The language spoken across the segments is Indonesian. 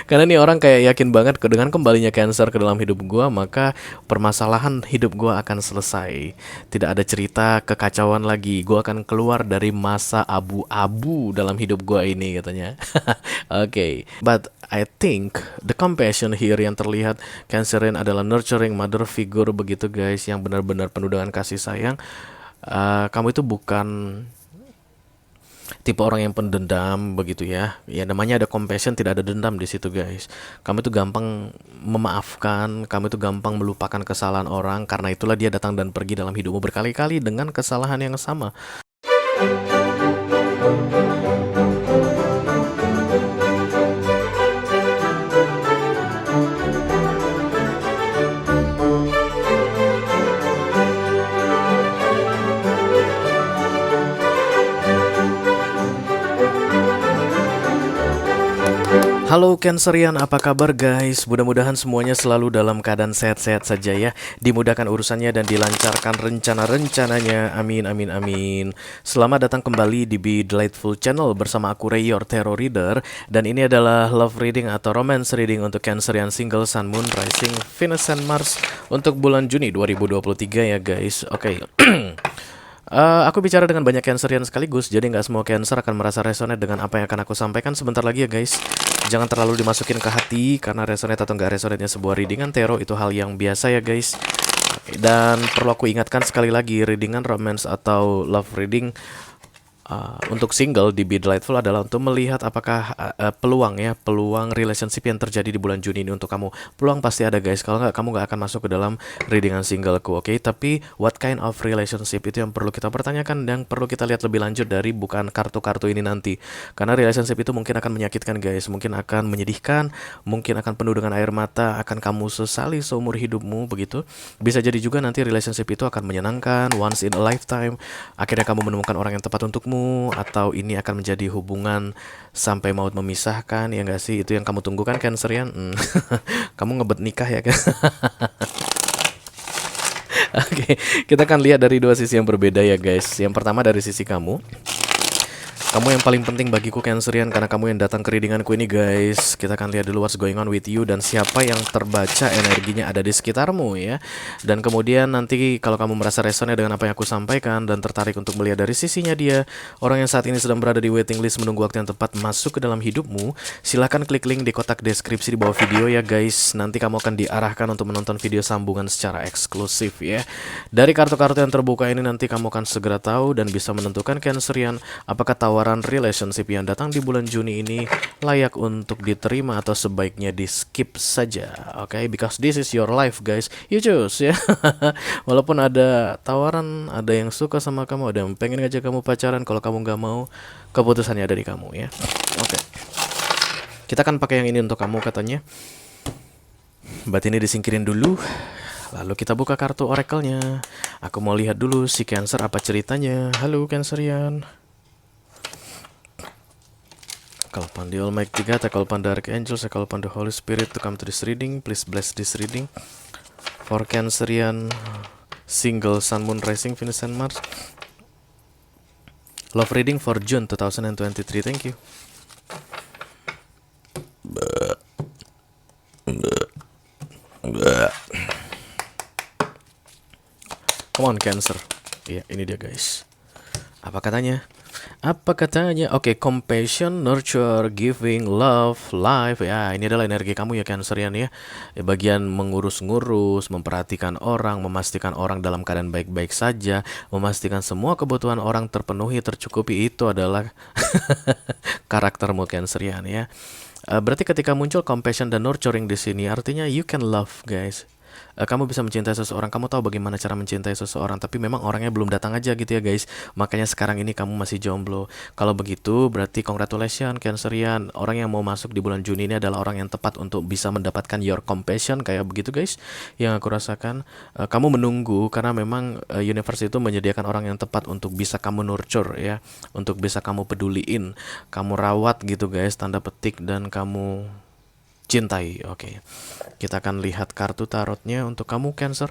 Karena nih orang kayak yakin banget dengan kembalinya Cancer ke dalam hidup gua, maka permasalahan hidup gua akan selesai. Tidak ada cerita kekacauan lagi. Gua akan keluar dari masa abu-abu dalam hidup gua ini katanya. Oke, but I think the compassion here yang terlihat Cancerian adalah nurturing mother figure begitu guys, yang benar-benar penuh dengan kasih sayang. Kamu itu bukan tipe orang yang pendendam begitu ya. Ya namanya ada compassion, tidak ada dendam di situ guys. Kamu itu gampang memaafkan, kamu itu gampang melupakan kesalahan orang, karena itulah dia datang dan pergi dalam hidupmu berkali-kali dengan kesalahan yang sama. Halo Cancerian, apa kabar guys? Mudah-mudahan semuanya selalu dalam keadaan sehat-sehat saja ya. Dimudahkan urusannya dan dilancarkan rencana-rencananya. Amin, amin, amin. Selamat datang kembali di Be Delightful Channel bersama aku Ray, your tarot reader. Dan ini adalah love reading atau romance reading untuk Cancerian single Sun, Moon, Rising, Venus, and Mars untuk bulan Juni 2023 ya guys. Oke. Aku bicara dengan banyak Cancerian sekaligus, jadi nggak semua Cancer akan merasa resonate dengan apa yang akan aku sampaikan sebentar lagi ya guys. Jangan terlalu dimasukin ke hati, karena resonate atau nggak resonate-nya sebuah readingan tarot itu hal yang biasa ya guys. Dan perlu aku ingatkan sekali lagi, readingan romance atau love reading untuk single di Be Delightful adalah untuk melihat apakah peluang relationship yang terjadi di bulan Juni ini untuk kamu. Peluang pasti ada guys, kalau nggak kamu nggak akan masuk ke dalam readingan singleku, oke? Tapi what kind of relationship itu yang perlu kita pertanyakan dan perlu kita lihat lebih lanjut dari bukan kartu-kartu ini nanti. Karena relationship itu mungkin akan menyakitkan guys, mungkin akan menyedihkan, mungkin akan penuh dengan air mata, akan kamu sesali seumur hidupmu begitu. Bisa jadi juga nanti relationship itu akan menyenangkan, once in a lifetime. Akhirnya kamu menemukan orang yang tepat untukmu, atau ini akan menjadi hubungan sampai maut memisahkan, ya nggak sih? Itu yang kamu tunggukan Cancerian. Kamu ngebet nikah ya kan? Oke, kita akan lihat dari dua sisi yang berbeda ya guys. Yang pertama dari sisi kamu. Kamu yang paling penting bagiku Cancerian, karena kamu yang datang ke readinganku ini guys. Kita akan lihat dulu what's going on with you dan siapa yang terbaca energinya ada di sekitarmu ya. Dan kemudian nanti kalau kamu merasa resonate dengan apa yang aku sampaikan dan tertarik untuk melihat dari sisinya dia, orang yang saat ini sedang berada di waiting list menunggu waktu yang tepat masuk ke dalam hidupmu, silahkan klik link di kotak deskripsi di bawah video ya guys. Nanti kamu akan diarahkan untuk menonton video sambungan secara eksklusif ya. Dari kartu-kartu yang terbuka ini nanti kamu akan segera tahu dan bisa menentukan Cancerian apakah tawaran relationship yang datang di bulan Juni ini layak untuk diterima atau sebaiknya di skip saja. Oke, because this is your life guys, you choose ya. Walaupun ada tawaran, ada yang suka sama kamu, ada yang pengen ngajak kamu pacaran, kalau kamu nggak mau, keputusannya ada di kamu ya. Oke, kita akan pakai yang ini untuk kamu katanya. Bat ini disingkirin dulu. Lalu kita buka kartu oracle-nya. Aku mau lihat dulu si Cancer apa ceritanya. Halo Cancerian. I call upon the Almighty God, I call upon the Archangels, I call upon the Holy Spirit to come to this reading. Please bless this reading for Cancerian single Sun, Moon, Rising, Venus, and Mars. Love reading for June 2023. Thank you. Come on Cancer. Iya, ini dia guys. Apa katanya? Oke, compassion, nurture, giving, love, life. Ya, ini adalah energi kamu ya Cancerian ya. Bagian mengurus-ngurus, memperhatikan orang, memastikan orang dalam keadaan baik-baik saja, memastikan semua kebutuhan orang terpenuhi, tercukupi, itu adalah karaktermu Cancerian ya. Berarti ketika muncul compassion dan nurturing di sini, artinya you can love guys. Kamu bisa mencintai seseorang, kamu tahu bagaimana cara mencintai seseorang, tapi memang orangnya belum datang aja gitu ya guys. Makanya sekarang ini kamu masih jomblo. Kalau begitu berarti congratulations Cancerian. Orang yang mau masuk di bulan Juni ini adalah orang yang tepat untuk bisa mendapatkan your compassion, kayak begitu guys. Yang aku rasakan, kamu menunggu karena memang universe itu menyediakan orang yang tepat untuk bisa kamu nurture ya, untuk bisa kamu peduliin, kamu rawat gitu guys, tanda petik, dan kamu cintai. Oke, kita akan lihat kartu tarotnya untuk kamu Cancer.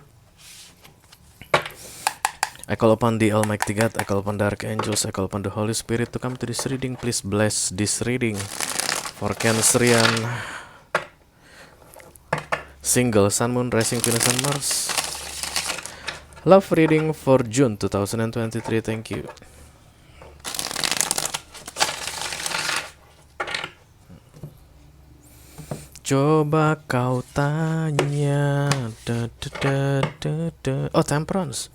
I call upon the Almighty God, I call upon the Archangels, I call upon the Holy Spirit to come to this reading. Please bless this reading for Cancerian Single, Sun, Moon, Rising, Venus, and Mars. Love reading for June 2023, thank you. Coba kau tanya. Oh, Temperance.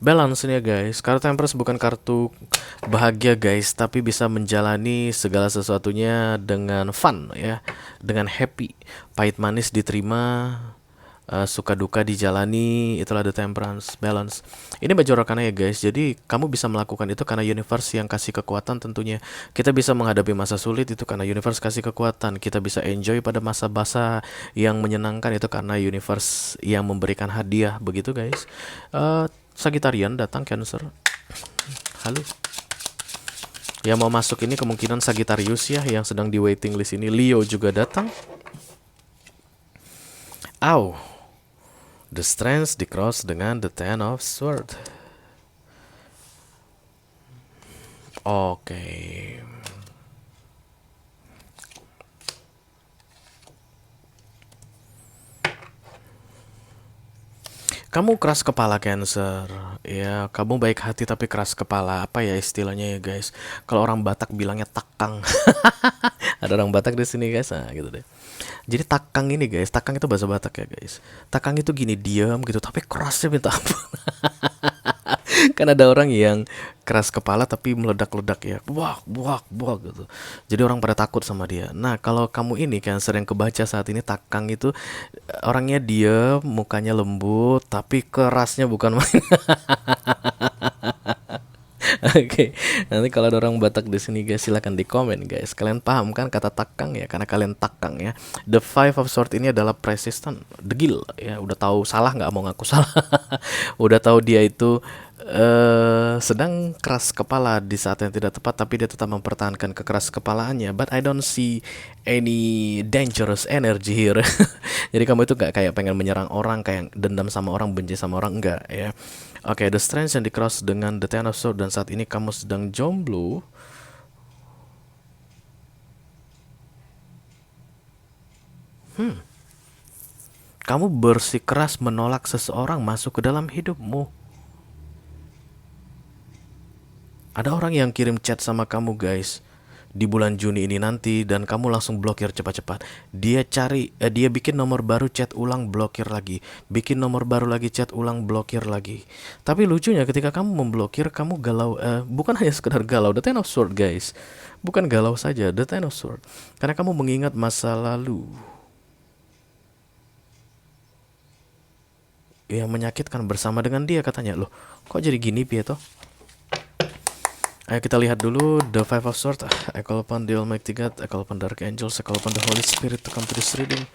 Balance nih ya guys. Kartu Temperance bukan kartu bahagia guys, tapi bisa menjalani segala sesuatunya dengan fun ya, dengan happy. Pahit manis diterima, suka duka dijalani, itulah the Temperance, balance. Ini baju Rakana ya guys. Jadi kamu bisa melakukan itu karena universe yang kasih kekuatan tentunya. Kita bisa menghadapi masa sulit itu karena universe kasih kekuatan. Kita bisa enjoy pada masa-masa yang menyenangkan itu karena universe yang memberikan hadiah, begitu guys. Sagitarian datang, Cancer. Halo. Yang mau masuk ini kemungkinan Sagittarius ya, yang sedang di waiting list ini. Leo juga datang. Au. The Strength di cross dengan the Ten of Swords. Oke. Kamu keras kepala, Cancer. Ya, kamu baik hati tapi keras kepala. Apa ya istilahnya ya guys? Kalau orang Batak bilangnya takang. Ada orang Batak di sini guys, nah gitu deh. Jadi takang ini guys, takang itu bahasa Batak ya guys. Takang itu gini, diam gitu tapi kerasnya minta ampun. Kan ada orang yang keras kepala tapi meledak-ledak ya, buak buak buak gitu. Jadi orang pada takut sama dia. Nah kalau kamu ini Cancer yang kebaca saat ini, takang itu orangnya diam, mukanya lembut tapi kerasnya bukan main. Oke, nanti kalau ada orang Batak di sini guys, silakan di komen guys. Kalian paham kan kata takang ya? Karena kalian takang ya. The Five of Swords ini adalah persistent, degil ya. Udah tahu salah nggak mau ngaku salah. Udah tahu dia itu sedang keras kepala di saat yang tidak tepat, tapi dia tetap mempertahankan kekeras kepalaannya. But I don't see any dangerous energy here. Jadi kamu itu gak kayak pengen menyerang orang, kayak dendam sama orang, benci sama orang, enggak ya. Oke, the Strength yang di cross dengan the Ten of Swords, dan saat ini kamu sedang jomblo. Kamu bersikeras menolak seseorang masuk ke dalam hidupmu. Ada orang yang kirim chat sama kamu guys di bulan Juni ini nanti, dan kamu langsung blokir cepat-cepat. Dia bikin nomor baru, chat ulang, blokir lagi. Bikin nomor baru lagi, chat ulang, blokir lagi. Tapi lucunya ketika kamu memblokir, kamu galau. Bukan hanya sekedar galau, the Ten of Swords guys. Bukan galau saja, the Ten of Swords. Karena kamu mengingat masa lalu yang menyakitkan bersama dengan dia katanya. Loh, kok jadi gini Pieto? Ayo kita lihat dulu the Five of Swords. I call upon the Almighty God, I call upon Dark Angels, I call upon the Holy Spirit to come to this reading.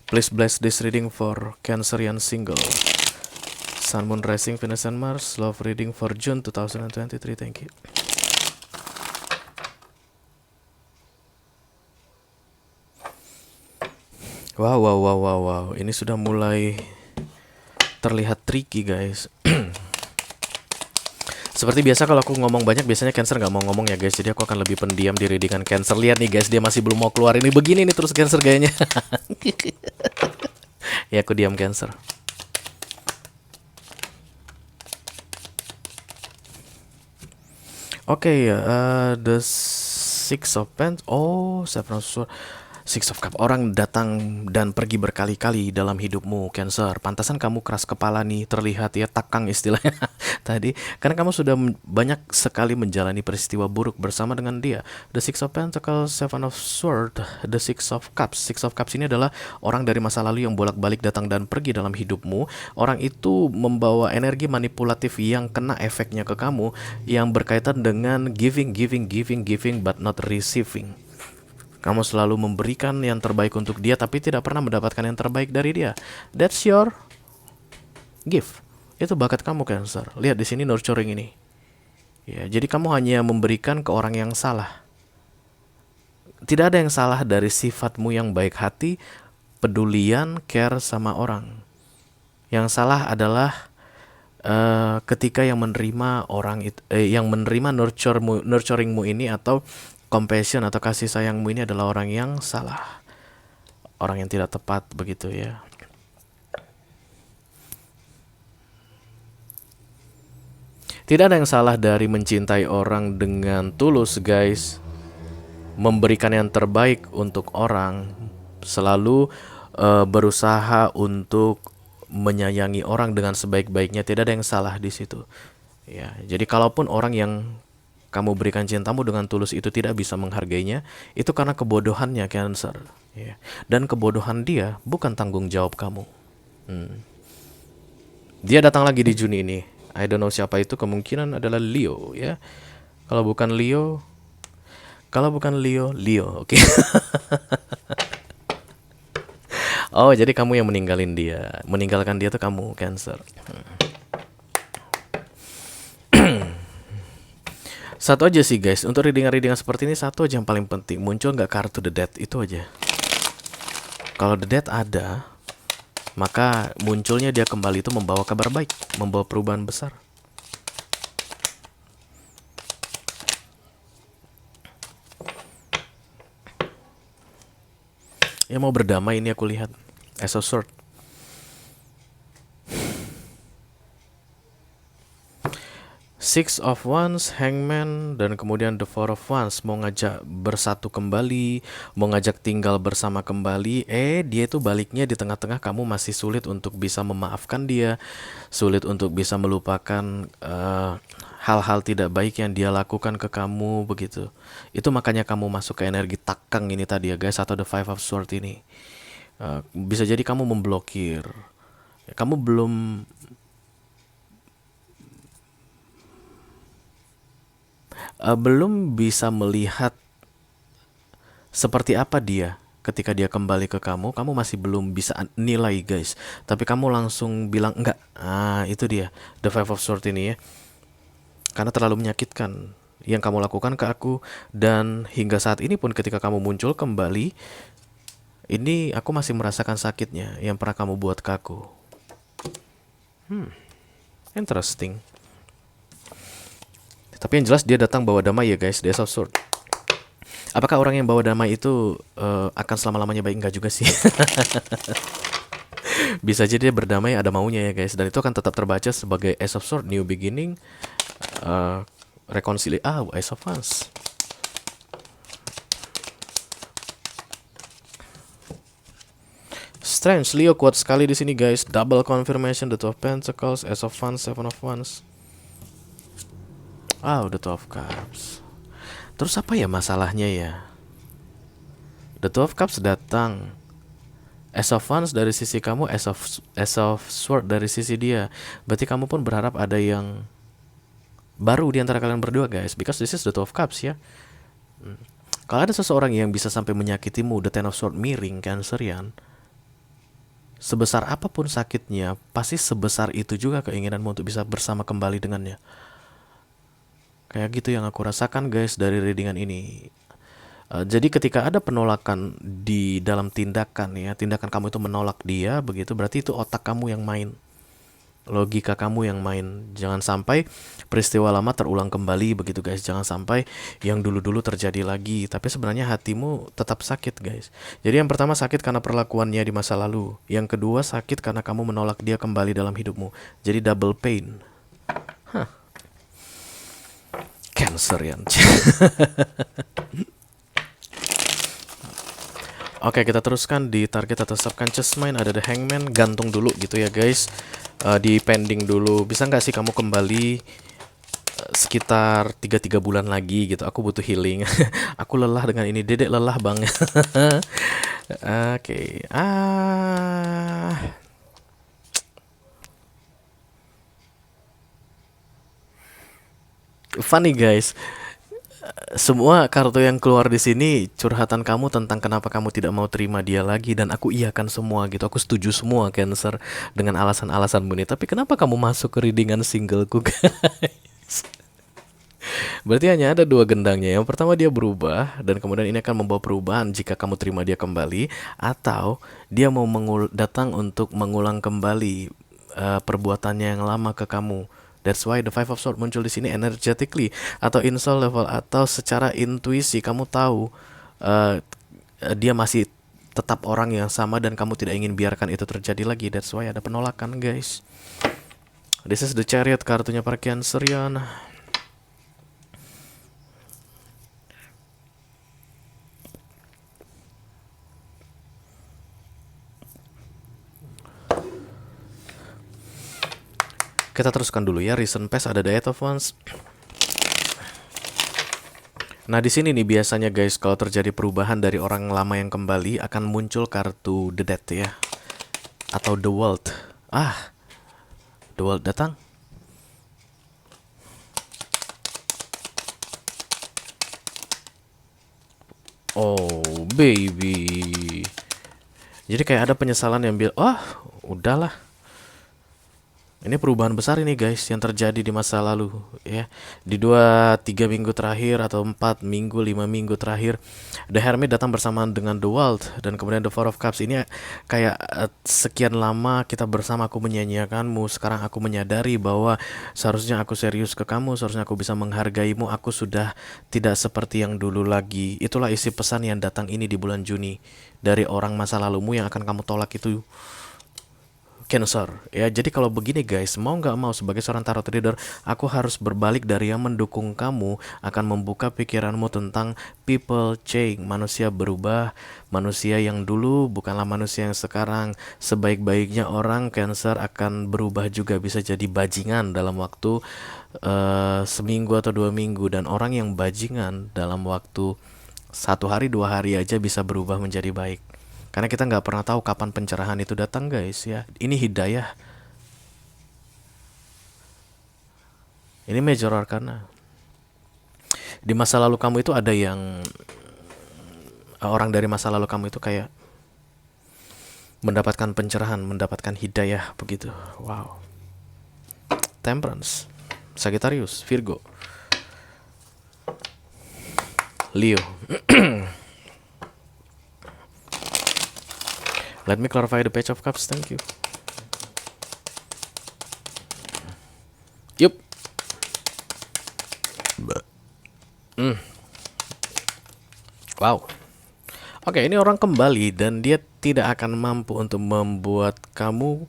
Please bless this reading for Cancerian single. Sun, Moon, Rising, Venus, and Mars. Love reading for June 2023. Thank you. Wow. Ini sudah mulai terlihat tricky guys. Seperti biasa kalau aku ngomong banyak, biasanya Cancer nggak mau ngomong ya guys. Jadi aku akan lebih pendiam di readingan Cancer. Lihat nih guys, dia masih belum mau keluar. Ini begini nih terus Cancer gayanya. Ya aku diam Cancer. Oke, the Six of Pentacles. Oh, Seven of Swords. Six of Cups. Orang datang dan pergi berkali-kali dalam hidupmu, Cancer. Pantasan kamu keras kepala nih, terlihat ya, takang istilahnya tadi. Karena kamu sudah banyak sekali menjalani peristiwa buruk bersama dengan dia. The Six of Pentacles, Seven of Swords, the Six of Cups. Six of Cups ini adalah orang dari masa lalu yang bolak-balik datang dan pergi dalam hidupmu. Orang itu membawa energi manipulatif yang kena efeknya ke kamu, yang berkaitan dengan giving but not receiving. Kamu selalu memberikan yang terbaik untuk dia, tapi tidak pernah mendapatkan yang terbaik dari dia. That's your gift. Itu bakat kamu Cancer. Lihat di sini nurturing ini. Ya, jadi kamu hanya memberikan ke orang yang salah. Tidak ada yang salah dari sifatmu yang baik hati, pedulian, care sama orang. Yang salah adalah ketika yang menerima orang itu, yang menerima nurturingmu ini atau compassion atau kasih sayangmu ini adalah orang yang salah, orang yang tidak tepat begitu ya. Tidak ada yang salah dari mencintai orang dengan tulus, guys. Memberikan yang terbaik untuk orang, selalu berusaha untuk menyayangi orang dengan sebaik-baiknya. Tidak ada yang salah di situ. Ya, jadi kalaupun orang yang kamu berikan cintamu dengan tulus itu tidak bisa menghargainya, itu karena kebodohannya, Cancer. Ya. Dan kebodohan dia bukan tanggung jawab kamu. Dia datang lagi di Juni ini. I don't know siapa itu, kemungkinan adalah Leo ya. Kalau bukan Leo, Leo, oke. Oh, jadi kamu yang meninggalkan dia tuh kamu, Cancer. Satu aja sih guys, untuk readingan seperti ini satu aja yang paling penting, muncul nggak kartu The Death, itu aja. Kalau The Death ada, maka munculnya dia kembali itu membawa kabar baik, membawa perubahan besar. Ya mau berdamai ini aku lihat. As of Sword. Six of Wands, Hangman, dan kemudian The Four of Wands. Mau ngajak bersatu kembali, mau ngajak tinggal bersama kembali. Dia itu baliknya di tengah-tengah kamu masih sulit untuk bisa memaafkan dia, sulit untuk bisa melupakan hal-hal tidak baik yang dia lakukan ke kamu, begitu. Itu makanya kamu masuk ke energi takang ini tadi ya guys, atau The Five of Swords ini. Bisa jadi kamu memblokir. Kamu belum bisa melihat seperti apa dia ketika dia kembali ke kamu. Kamu masih belum bisa nilai guys, tapi kamu langsung bilang enggak. Itu dia The Five of Swords ini ya, karena terlalu menyakitkan yang kamu lakukan ke aku. Dan hingga saat ini pun ketika kamu muncul kembali, ini aku masih merasakan sakitnya yang pernah kamu buat ke aku. Interesting. Tapi yang jelas dia datang bawa damai ya guys, The Ace of Swords. Apakah orang yang bawa damai itu akan selama-lamanya baik? Enggak juga sih. Bisa aja dia berdamai ada maunya ya guys, dan itu akan tetap terbaca sebagai Ace of Swords, new beginning, reconciliation. Ace of Wands. Strange, Leo kuat sekali di sini guys. Double confirmation, the Two of Pentacles, Ace of Wands, Seven of Wands. The Two of Cups. Terus apa ya masalahnya ya? The Two of Cups datang, Ace of Wands dari sisi kamu, Ace of Sword dari sisi dia. Berarti kamu pun berharap ada yang baru di antara kalian berdua guys, because this is the Two of Cups ya. Kalau ada seseorang yang bisa sampai menyakitimu, the Ten of Swords miring, Cancerian, sebesar apapun sakitnya, pasti sebesar itu juga keinginanmu untuk bisa bersama kembali dengannya. Kayak gitu yang aku rasakan guys dari readingan ini. Jadi ketika ada penolakan di dalam tindakan ya, tindakan kamu itu menolak dia, begitu berarti itu otak kamu yang main, logika kamu yang main. Jangan sampai peristiwa lama terulang kembali, begitu guys. Jangan sampai yang dulu-dulu terjadi lagi, tapi sebenarnya hatimu tetap sakit guys. Jadi yang pertama sakit karena perlakuannya di masa lalu, yang kedua sakit karena kamu menolak dia kembali dalam hidupmu. Jadi double pain. Cancer ya. Oke, kita teruskan di target atau subconscious mind. Ada the Hangman, gantung dulu gitu ya guys. Di pending dulu. Bisa nggak sih kamu kembali sekitar 3 bulan lagi gitu. Aku butuh healing. Aku lelah dengan ini. Dedek lelah bang. Oke. Funny guys. Semua kartu yang keluar di sini curhatan kamu tentang kenapa kamu tidak mau terima dia lagi, dan aku iyakan semua gitu. Aku setuju semua Cancer dengan alasan-alasanmu ini. Tapi kenapa kamu masuk ke readingan singleku guys? Berarti hanya ada dua gendangnya. Yang pertama dia berubah, dan kemudian ini akan membawa perubahan jika kamu terima dia kembali, atau dia mau datang untuk mengulang kembali perbuatannya yang lama ke kamu. That's why the Five of Swords muncul di sini energetically atau in soul level, atau secara intuisi kamu tahu dia masih tetap orang yang sama dan kamu tidak ingin biarkan itu terjadi lagi. That's why ada penolakan guys. This is the Chariot, kartunya para Cancerian. Kita teruskan dulu ya. Recent past ada Diet of Wands. Nah, di sini nih biasanya guys, kalau terjadi perubahan dari orang lama yang kembali, akan muncul kartu The Dead ya. Atau The World. The World datang. Oh, baby. Jadi kayak ada penyesalan yang bilang, udahlah. Ini perubahan besar ini guys yang terjadi di masa lalu ya. Di 2-3 minggu terakhir atau 4 minggu, 5 minggu terakhir, The Hermit datang bersamaan dengan The World dan kemudian The Four of Cups. Ini kayak sekian lama kita bersama, aku menyanyiakanmu. Sekarang aku menyadari bahwa seharusnya aku serius ke kamu, seharusnya aku bisa menghargaimu. Aku sudah tidak seperti yang dulu lagi. Itulah isi pesan yang datang ini di bulan Juni dari orang masa lalumu yang akan kamu tolak itu, Cancer ya. Jadi kalau begini guys, mau nggak mau sebagai seorang tarot reader, aku harus berbalik dari yang mendukung kamu, akan membuka pikiranmu tentang people change, manusia berubah, manusia yang dulu bukanlah manusia yang sekarang. Sebaik-baiknya orang Cancer akan berubah juga, bisa jadi bajingan dalam waktu seminggu atau 2 minggu, dan orang yang bajingan dalam waktu 1 hari 2 hari aja bisa berubah menjadi baik. Karena kita nggak pernah tahu kapan pencerahan itu datang guys ya. Ini hidayah. Ini major arcana. Di masa lalu kamu itu ada yang orang dari masa lalu kamu itu kayak mendapatkan pencerahan, mendapatkan hidayah begitu. Wow. Temperance, Sagittarius, Virgo, Leo. Let me clarify the Page of Cups, thank you. Yup. Wow. Oke, ini orang kembali dan dia tidak akan mampu untuk membuat kamu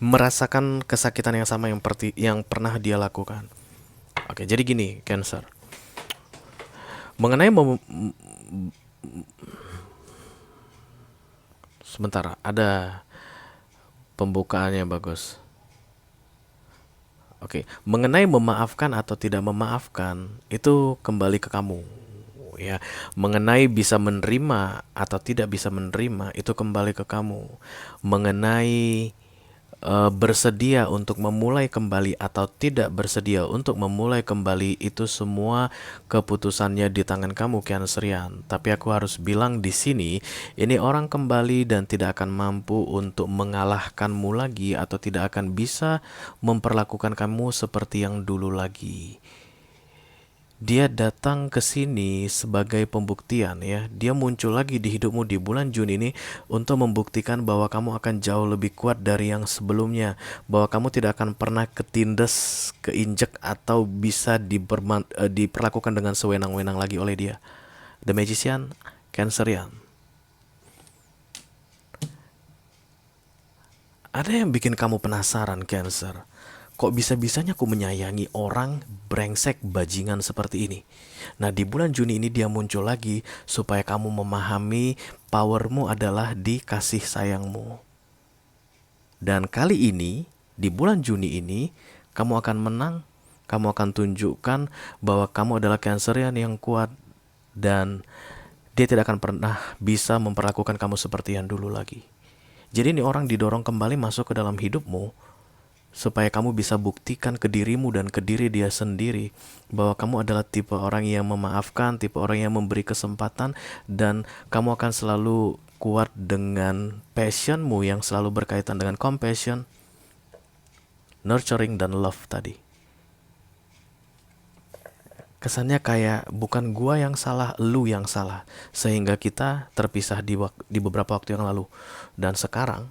merasakan kesakitan yang sama yang pernah dia lakukan. Oke, jadi gini, Cancer. Mengenai sebentar, ada pembukaannya bagus. Oke, mengenai memaafkan atau tidak memaafkan, itu kembali ke kamu. Ya, mengenai bisa menerima atau tidak bisa menerima, itu kembali ke kamu. Mengenai bersedia untuk memulai kembali atau tidak bersedia untuk memulai kembali, itu semua keputusannya di tangan kamu, Cancerian. Tapi aku harus bilang di sini, ini orang kembali dan tidak akan mampu untuk mengalahkanmu lagi atau tidak akan bisa memperlakukan kamu seperti yang dulu lagi. Dia datang ke sini sebagai pembuktian ya. Dia muncul lagi di hidupmu di bulan Juni ini untuk membuktikan bahwa kamu akan jauh lebih kuat dari yang sebelumnya, bahwa kamu tidak akan pernah ketindas, keinjek atau bisa diperlakukan dengan sewenang-wenang lagi oleh dia. The Magician, Cancerian. Ada yang bikin kamu penasaran, Cancer. Kok bisa-bisanya aku menyayangi orang brengsek bajingan seperti ini? Nah, di bulan Juni ini dia muncul lagi supaya kamu memahami powermu adalah di kasih sayangmu. Dan kali ini, di bulan Juni ini, kamu akan menang. Kamu akan tunjukkan bahwa kamu adalah Cancerian yang kuat. Dan dia tidak akan pernah bisa memperlakukan kamu seperti yang dulu lagi. Jadi ini orang didorong kembali masuk ke dalam hidupmu supaya kamu bisa buktikan ke dirimu dan ke diri dia sendiri bahwa kamu adalah tipe orang yang memaafkan, tipe orang yang memberi kesempatan, dan kamu akan selalu kuat dengan passionmu yang selalu berkaitan dengan compassion, nurturing, dan love tadi. Kesannya kayak bukan gua yang salah, lu yang salah, sehingga kita terpisah di beberapa waktu yang lalu. Dan sekarang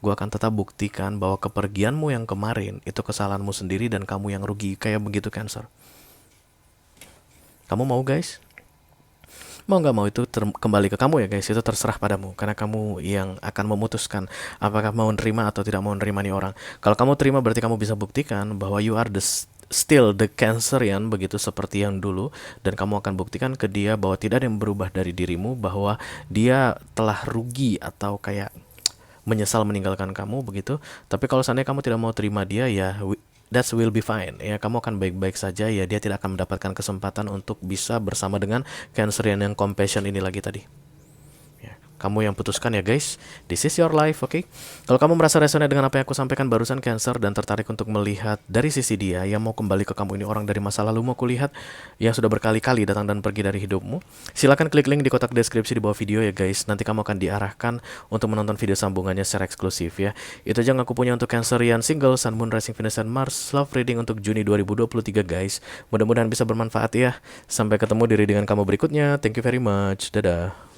gue akan tetap buktikan bahwa kepergianmu yang kemarin itu kesalahanmu sendiri dan kamu yang rugi. Kayak begitu, Cancer. Kamu mau guys? Mau nggak mau itu kembali ke kamu ya guys, itu terserah padamu karena kamu yang akan memutuskan apakah mau nerima atau tidak mau nerima nih orang. Kalau kamu terima berarti kamu bisa buktikan bahwa you are still the Cancerian begitu seperti yang dulu, dan kamu akan buktikan ke dia bahwa tidak ada yang berubah dari dirimu, bahwa dia telah rugi atau kayak menyesal meninggalkan kamu begitu. Tapi kalau seandainya kamu tidak mau terima dia, ya that will be fine ya, kamu akan baik-baik saja ya, dia tidak akan mendapatkan kesempatan untuk bisa bersama dengan Cancerian yang compassion ini lagi tadi. Ya, kamu yang putuskan ya guys. This is your life, oke? Kalau kamu merasa resonate dengan apa yang aku sampaikan barusan Cancer dan tertarik untuk melihat dari sisi dia yang mau kembali ke kamu, ini orang dari masa lalu mau kulihat yang sudah berkali-kali datang dan pergi dari hidupmu, silakan klik link di kotak deskripsi di bawah video ya guys. Nanti kamu akan diarahkan untuk menonton video sambungannya secara eksklusif ya. Itu aja yang aku punya untuk Cancerian single Sun, Moon, Rising, Venus, dan Mars love reading untuk Juni 2023 guys. Mudah-mudahan bisa bermanfaat ya. Sampai ketemu di readingan kamu berikutnya. Thank you very much. Dadah.